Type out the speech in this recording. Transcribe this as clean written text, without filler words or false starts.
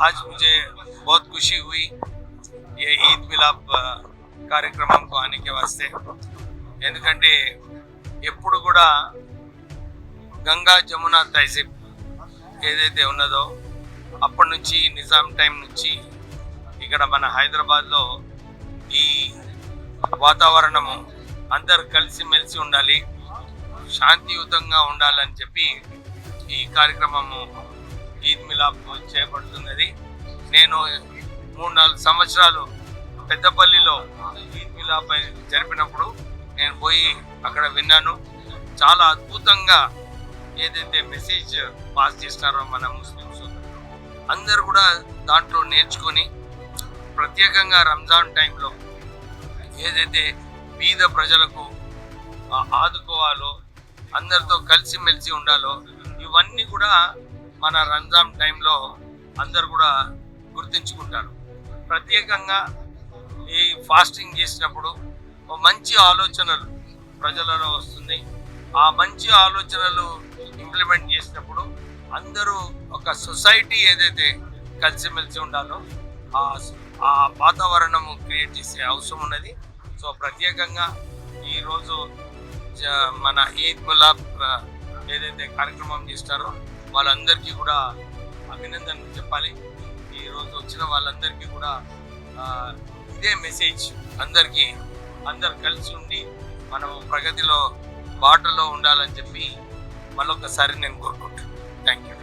आज मुझे बहुत खुशी हुई ये ईद मिलाप కార్యక్రమం को आने के वास्ते ఎందుకంటే ఎప్పుడు కూడా గంగా జమున తహజీబ్ ఏదైతే ఉన్నదో అప్పటి నుంచి నిజాం టైం నుంచి ఇక్కడ మన హైదరాబాద్లో ఈ వాతావరణము అందరు కలిసిమెలిసి ఉండాలి, శాంతియుతంగా ఉండాలని చెప్పి ఈ కార్యక్రమము ఈద్ మిలాప్ చేపడుతున్నది. నేను 3-4 సంవత్సరాలు పెద్దపల్లిలో ఈద్ మిలాప్ జరిపినప్పుడు నేను పోయి అక్కడ విన్నాను. చాలా అద్భుతంగా ఏదైతే మెసేజ్ పాస్ చేస్తారో మన ముస్లిమ్స్ అందరు కూడా దాంట్లో నేర్చుకొని ప్రత్యేకంగా రంజాన్ టైంలో ఏదైతే బీద ప్రజలకు ఆదుకోవాలో, అందరితో కలిసిమెలిసి ఉండాలో ఇవన్నీ కూడా మన రంజాన్ టైంలో అందరు కూడా గుర్తుంచుకుంటారు. ప్రత్యేకంగా ఈ ఫాస్టింగ్ చేసినప్పుడు మంచి ఆలోచనలు ప్రజలలో వస్తుంది. ఆ మంచి ఆలోచనలు ఇంప్లిమెంట్ చేసినప్పుడు అందరూ ఒక సొసైటీ ఏదైతే కలిసిమెలిసి ఉండాలో ఆ వాతావరణము క్రియేట్ చేసే అవసరం ఉన్నది. సో ప్రత్యేకంగా ఈరోజు మన ఈద్ మిలాప్ ఏదైతే కార్యక్రమం చేస్తారో వాళ్ళందరికీ కూడా అభినందనలు చెప్పాలి. ఈరోజు వచ్చిన వాళ్ళందరికీ కూడా ఇదే మెసేజ్ అందరు కలిసి ఉండి మనం ప్రగతిలో బాటలో ఉండాలని చెప్పి మళ్ళొకసారి నేను కోరుకుంటాను. Thank you.